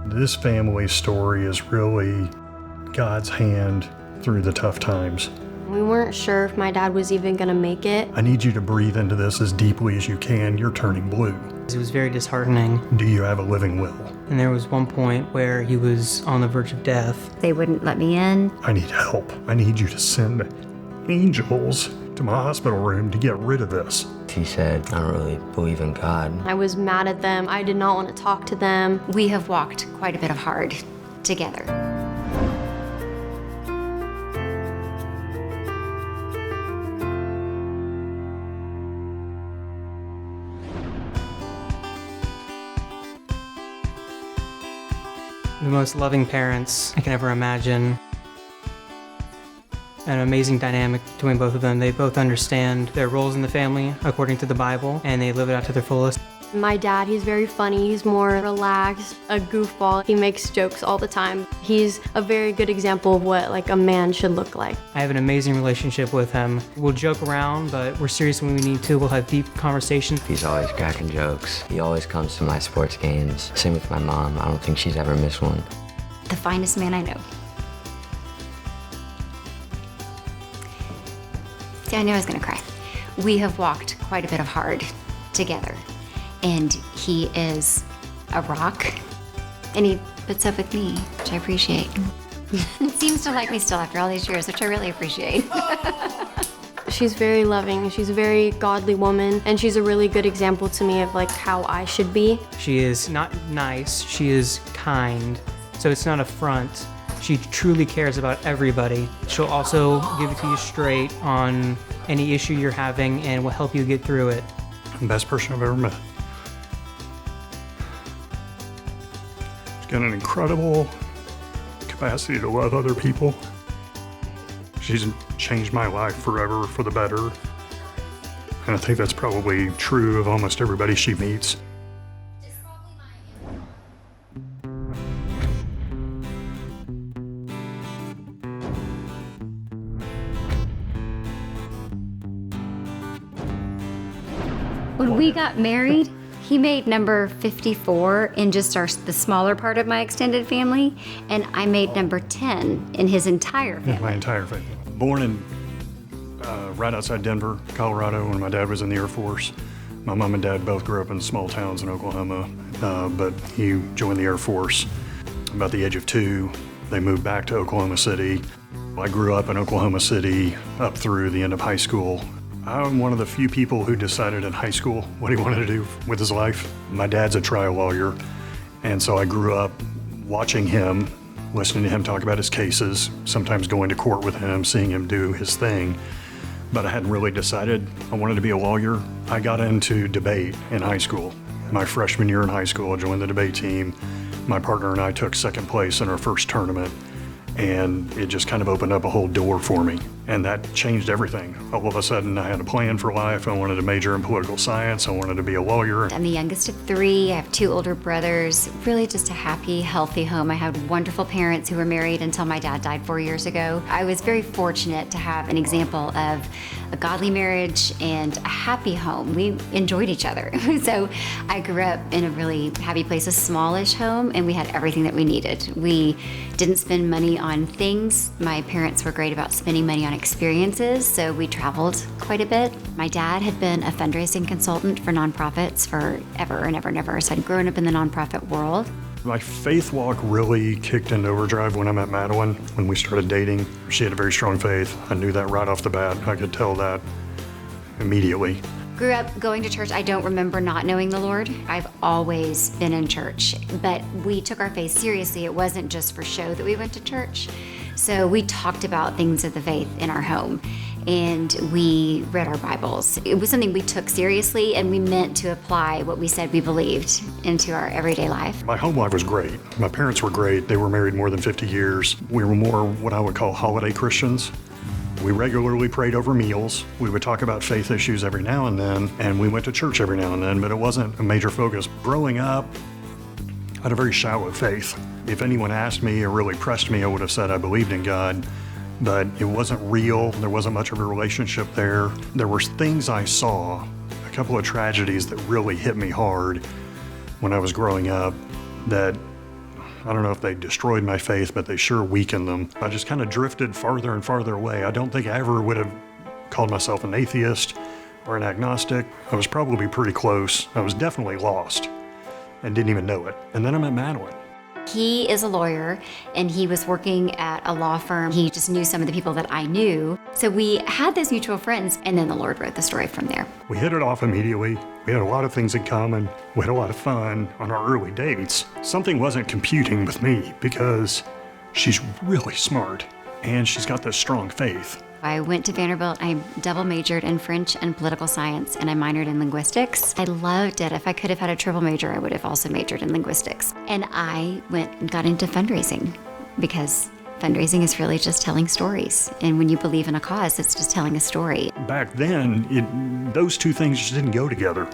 This family story is really God's hand through the tough times. We weren't sure if my dad was even going to make it. I need you to breathe into this as deeply as you can. You're turning blue. It was very disheartening. Do you have a living will? And there was one point where he was on the verge of death. They wouldn't let me in. I need help. I need you to send angels to my hospital room to get rid of this. He said, I don't really believe in God. I was mad at them. I did not want to talk to them. We have walked quite a bit of hard together. The most loving parents I can ever imagine. An amazing dynamic between both of them. They both understand their roles in the family according to the Bible, and they live it out to their fullest. My dad, he's very funny. He's more relaxed, a goofball. He makes jokes all the time. He's a very good example of what a man should look like. I have an amazing relationship with him. We'll joke around, but we're serious when we need to. We'll have deep conversations. He's always cracking jokes. He always comes to my sports games. Same with my mom. I don't think she's ever missed one. The finest man I know. See, I knew I was gonna cry. We have walked quite a bit of hard together, and he is a rock, and he puts up with me, which I appreciate. Seems to like me still after all these years, which I really appreciate. She's very loving. She's a very godly woman, and she's a really good example to me of how I should be. She is not nice, she is kind, so it's not a front. She truly cares about everybody. She'll also give it to you straight on any issue you're having and will help you get through it. The best person I've ever met. She's got an incredible capacity to love other people. She's changed my life forever for the better. And I think that's probably true of almost everybody she meets. When we got married, he made number 54 in just the smaller part of my extended family, and I made number 10 in his entire family. My entire family. Born in right outside Denver, Colorado, when my dad was in the Air Force. My mom and dad both grew up in small towns in Oklahoma, but he joined the Air Force about the age of 2. They moved back to Oklahoma City. I grew up in Oklahoma City up through the end of high school. I'm one of the few people who decided in high school what he wanted to do with his life. My dad's a trial lawyer, and so I grew up watching him, listening to him talk about his cases, sometimes going to court with him, seeing him do his thing. But I hadn't really decided I wanted to be a lawyer. I got into debate in high school. My freshman year in high school, I joined the debate team. My partner and I took second place in our first tournament, and it just kind of opened up a whole door for me. And that changed everything. All of a sudden, I had a plan for life. I wanted to major in political science. I wanted to be a lawyer. I'm the youngest of 3. I have 2 older brothers. Really just a happy, healthy home. I had wonderful parents who were married until my dad died 4 years ago. I was very fortunate to have an example of a godly marriage and a happy home. We enjoyed each other. So I grew up in a really happy place, a smallish home, and we had everything that we needed. We didn't spend money on things. My parents were great about spending money on experiences, so we traveled quite a bit. My dad had been a fundraising consultant for nonprofits forever and ever and ever, so I'd grown up in the nonprofit world. My faith walk really kicked into overdrive when I met Madeline, when we started dating. She had a very strong faith. I knew that right off the bat. I could tell that immediately. Grew up going to church. I don't remember not knowing the Lord. I've always been in church, but we took our faith seriously. It wasn't just for show that we went to church. So we talked about things of the faith in our home, and we read our Bibles. It was something we took seriously, and we meant to apply what we said we believed into our everyday life. My home life was great. My parents were great. They were married more than 50 years. We were more what I would call holiday Christians. We regularly prayed over meals. We would talk about faith issues every now and then, and we went to church every now and then, but it wasn't a major focus. Growing up, I had a very shallow faith. If anyone asked me or really pressed me, I would have said I believed in God, but it wasn't real. There wasn't much of a relationship there. There were things I saw, a couple of tragedies that really hit me hard when I was growing up, that I don't know if they destroyed my faith, but they sure weakened them. I just kind of drifted farther and farther away. I don't think I ever would have called myself an atheist or an agnostic. I was probably pretty close. I was definitely lost and didn't even know it. And then I met Madeline. He is a lawyer and he was working at a law firm. He just knew some of the people that I knew. So we had those mutual friends, and then the Lord wrote the story from there. We hit it off immediately. We had a lot of things in common. We had a lot of fun on our early dates. Something wasn't computing with me because she's really smart and she's got this strong faith. I went to Vanderbilt. I double majored in French and political science, and I minored in linguistics. I loved it. If I could have had a triple major, I would have also majored in linguistics. And I went and got into fundraising because fundraising is really just telling stories. And when you believe in a cause, it's just telling a story. Back then, those two things just didn't go together.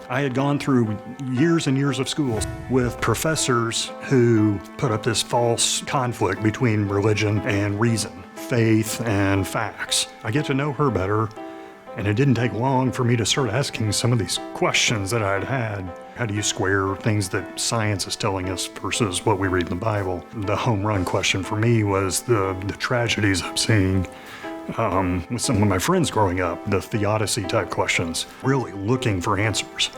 I had gone through years and years of school with professors who put up this false conflict between religion and reason, faith and facts. I get to know her better, and it didn't take long for me to start asking some of these questions that I'd had. How do you square things that science is telling us versus what we read in the Bible? The home run question for me was the tragedies I'm seeing with some of my friends growing up, the theodicy type questions, really looking for answers.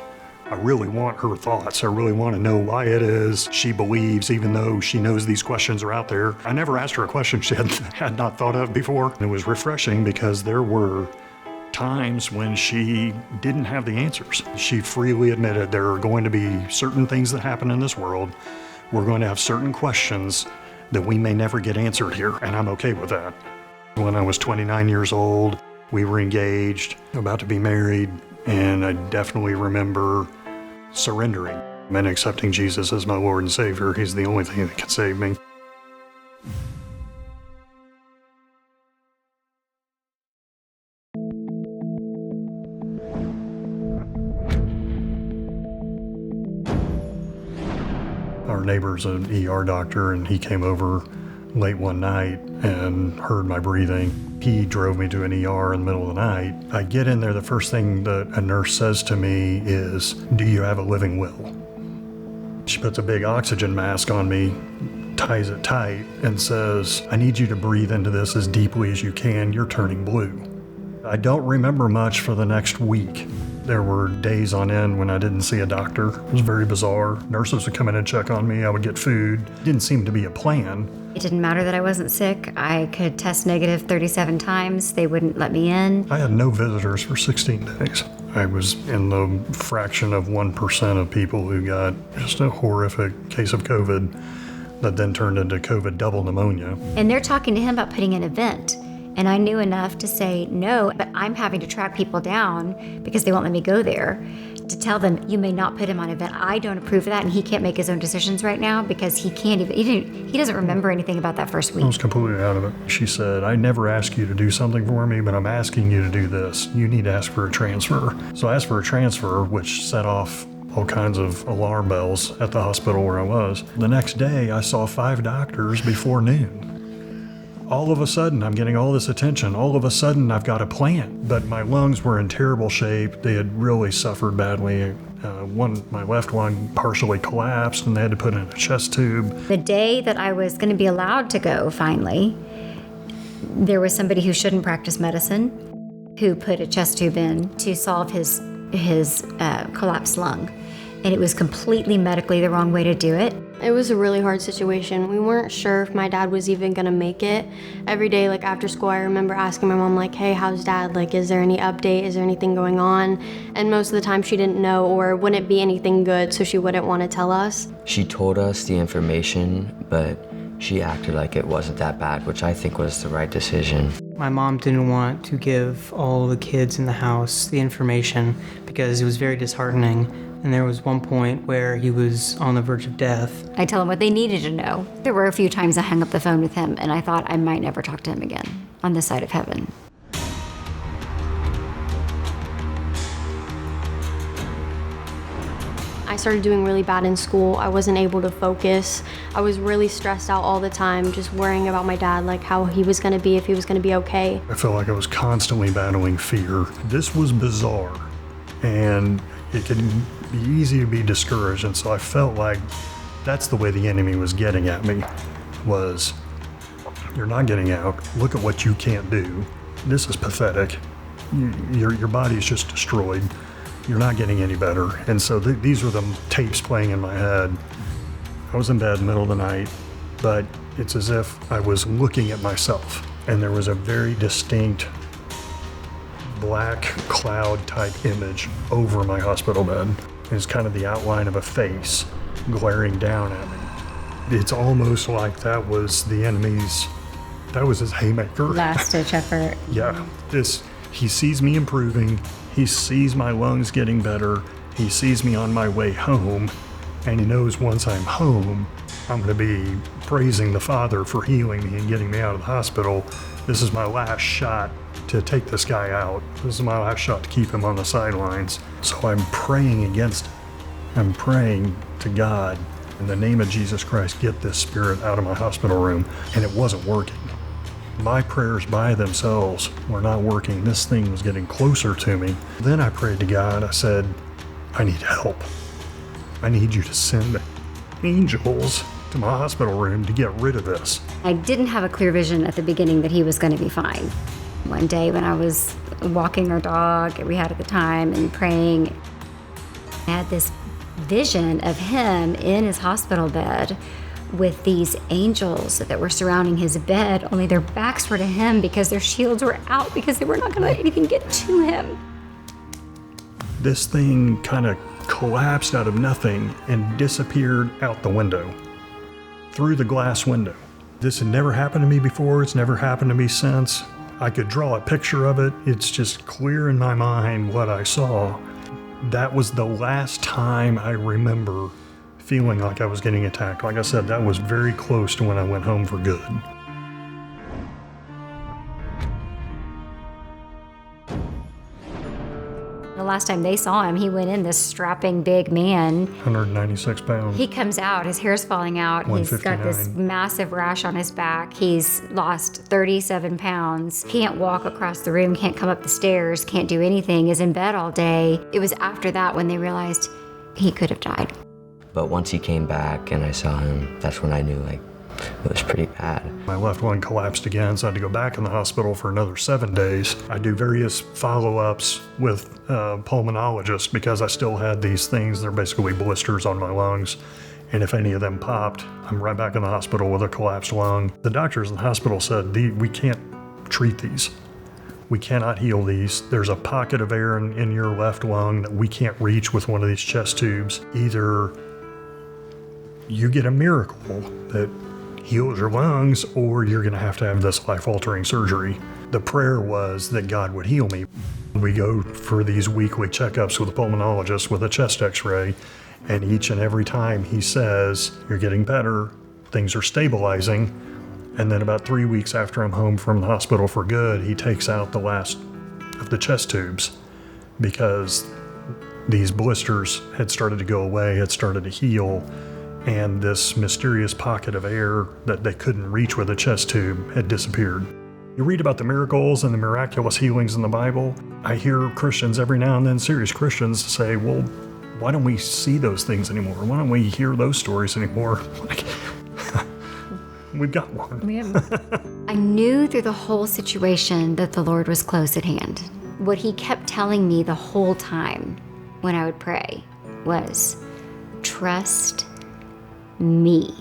I really want her thoughts. I really want to know why it is she believes, even though she knows these questions are out there. I never asked her a question she had not thought of before. It was refreshing because there were times when she didn't have the answers. She freely admitted there are going to be certain things that happen in this world. We're going to have certain questions that we may never get answered here, and I'm okay with that. When I was 29 years old, we were engaged, about to be married, and I definitely remember surrendering and accepting Jesus as my Lord and Savior. He's the only thing that can save me. Our neighbor's an ER doctor, and he came over late one night and heard my breathing. He drove me to an ER in the middle of the night. I get in there, the first thing that a nurse says to me is, "Do you have a living will?" She puts a big oxygen mask on me, ties it tight, and says, "I need you to breathe into this as deeply as you can. You're turning blue." I don't remember much for the next week. There were days on end when I didn't see a doctor. It was very bizarre. Nurses would come in and check on me. I would get food. Didn't seem to be a plan. It didn't matter that I wasn't sick. I could test negative 37 times. They wouldn't let me in. I had no visitors for 16 days. I was in the fraction of 1% of people who got just a horrific case of COVID that then turned into COVID double pneumonia. And they're talking to him about putting an event. And I knew enough to say no, but I'm having to track people down because they won't let me go there to tell them, you may not put him on an event. I don't approve of that, and he can't make his own decisions right now because he can't even, he doesn't remember anything about that first week. I was completely out of it. She said, "I never ask you to do something for me, but I'm asking you to do this. You need to ask for a transfer." So I asked for a transfer, which set off all kinds of alarm bells at the hospital where I was. The next day, I saw 5 doctors before noon. All of a sudden, I'm getting all this attention. All of a sudden, I've got a plan. But my lungs were in terrible shape. They had really suffered badly. My left lung partially collapsed, and they had to put in a chest tube. The day that I was going to be allowed to go, finally, there was somebody who shouldn't practice medicine who put a chest tube in to solve his collapsed lung. And it was completely medically the wrong way to do it. It was a really hard situation. We weren't sure if my dad was even gonna make it. Every day, like after school, I remember asking my mom, like, "Hey, how's dad? Like, is there any update? Is there anything going on?" And most of the time she didn't know or wouldn't be anything good, so she wouldn't want to tell us. She told us the information, but she acted like it wasn't that bad, which I think was the right decision. My mom didn't want to give all the kids in the house the information because it was very disheartening. And there was one point where he was on the verge of death. I tell them what they needed to know. There were a few times I hung up the phone with him and I thought I might never talk to him again on this side of heaven. I started doing really bad in school. I wasn't able to focus. I was really stressed out all the time, just worrying about my dad, like how he was gonna be, if he was gonna be okay. I felt like I was constantly battling fear. This was bizarre, and it can be easy to be discouraged, and so I felt like That's the way the enemy was getting at me, was, you're not getting out. Look at what you can't do. This is pathetic. Your body's just destroyed. You're not getting any better. And so these were the tapes playing in my head. I was in bed middle of the night, but it's as if I was looking at myself, and there was a very distinct black cloud type image over my hospital bed. It's kind of the outline of a face glaring down at me. It's almost like that was the enemy's, that was his haymaker. Last ditch effort. Yeah, he sees me improving, he sees my lungs getting better, he sees me on my way home, and he knows once I'm home, I'm going to be praising the Father for healing me and getting me out of the hospital. This is my last shot to take this guy out. This is my last shot to keep him on the sidelines. So I'm praying against it. I'm praying to God, in the name of Jesus Christ, get this spirit out of my hospital room. And it wasn't working. My prayers by themselves were not working. This thing was getting closer to me. Then I prayed to God. I said, I need help. I need you to send angels to my hospital room to get rid of this. I didn't have a clear vision at the beginning that he was going to be fine. One day when I was walking our dog we had at the time and praying, I had this vision of him in his hospital bed with these angels that were surrounding his bed, only their backs were to him because their shields were out because they were not going to let anything get to him. This thing kind of collapsed out of nothing and disappeared out the window, through the glass window. This had never happened to me before. It's never happened to me since. I could draw a picture of it. It's just clear in my mind what I saw. That was the last time I remember feeling like I was getting attacked. Like I said, that was very close to when I went home for good. The last time they saw him, he went in, this strapping big man. 196 pounds. He comes out, his hair's falling out. He's got this 159. massive rash on his back. He's lost 37 pounds. Can't walk across the room, can't come up the stairs, can't do anything, is in bed all day. It was after that when they realized he could have died. But once he came back and I saw him, that's when I knew, like, it was pretty bad. My left one collapsed again, so I had to go back in the hospital for another 7 days. I do various follow-ups with pulmonologists because I still had these things. They're basically blisters on my lungs. And if any of them popped, I'm right back in the hospital with a collapsed lung. The doctors in the hospital said, we can't treat these. We cannot heal these. There's a pocket of air in your left lung that we can't reach with one of these chest tubes. Either you get a miracle that heals your lungs, or you're going to have this life-altering surgery. The prayer was that God would heal me. We go for these weekly checkups with a pulmonologist with a chest x-ray, and each and every time he says, you're getting better, things are stabilizing, and then about 3 weeks after I'm home from the hospital for good, he takes out the last of the chest tubes because these blisters had started to go away, had started to heal, and this mysterious pocket of air that they couldn't reach with a chest tube had disappeared. You read about the miracles and the miraculous healings in the Bible. I hear Christians every now and then, serious Christians, say, well, why don't we see those things anymore? Why don't we hear those stories anymore? Like, we've got one. I knew through the whole situation that the Lord was close at hand. What he kept telling me the whole time when I would pray was, trust me.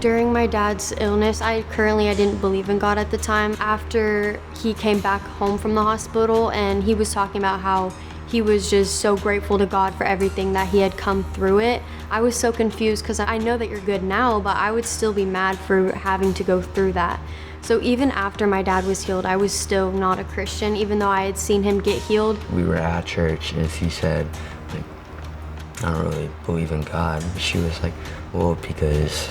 During my dad's illness, I didn't believe in God at the time. After he came back home from the hospital and he was talking about how he was just so grateful to God for everything that he had come through it, I was so confused because I know that you're good now, but I would still be mad for having to go through that. So even after my dad was healed, I was still not a Christian, even though I had seen him get healed. We were at church and she said, like, I don't really believe in God. She was like, well, because,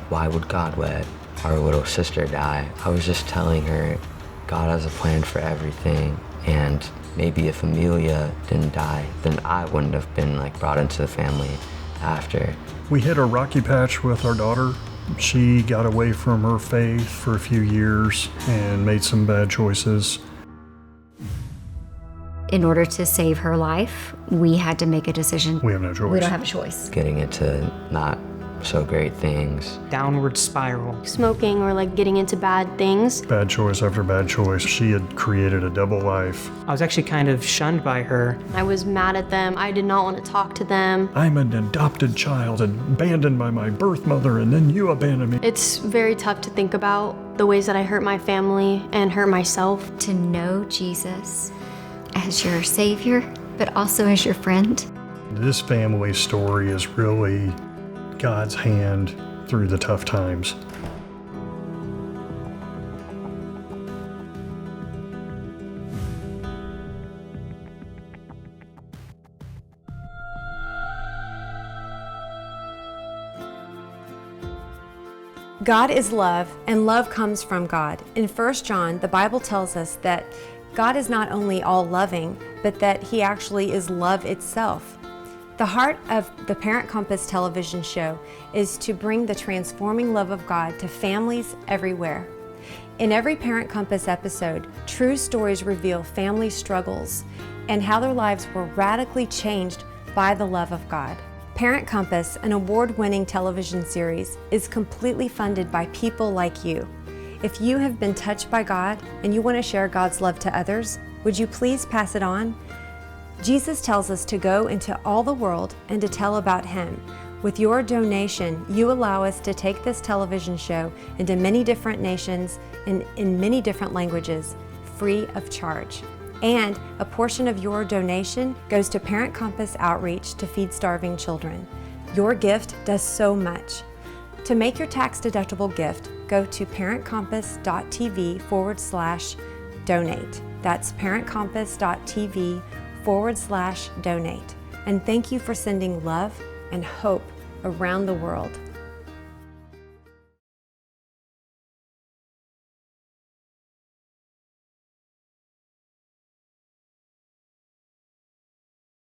why would God let our little sister die? I was just telling her God has a plan for everything, and maybe if Amelia didn't die, then I wouldn't have been brought into the family after. We hit a rocky patch with our daughter. She got away from her faith for a few years and made some bad choices. In order to save her life, we had to make a decision. We have no choice. We don't have a choice. Getting into not so great things. Downward spiral. Smoking or like getting into bad things. Bad choice after bad choice. She had created a double life. I was actually kind of shunned by her. I was mad at them. I did not want to talk to them. I'm an adopted child, abandoned by my birth mother, and then you abandoned me. It's very tough to think about the ways that I hurt my family and hurt myself. To know Jesus as your Savior, but also as your friend. This family story is really God's hand through the tough times. God is love, and love comes from God. In 1 John, the Bible tells us that God is not only all-loving, but that He actually is love itself. The heart of the Parent Compass television show is to bring the transforming love of God to families everywhere. In every Parent Compass episode, true stories reveal family struggles and how their lives were radically changed by the love of God. Parent Compass, an award-winning television series, is completely funded by people like you. If you have been touched by God and you want to share God's love to others, would you please pass it on? Jesus tells us to go into all the world and to tell about Him. With your donation, you allow us to take this television show into many different nations and in many different languages, free of charge. And a portion of your donation goes to Parent Compass Outreach to feed starving children. Your gift does so much. To make your tax-deductible gift, go to parentcompass.tv/donate. That's parentcompass.tv/donate. And thank you for sending love and hope around the world.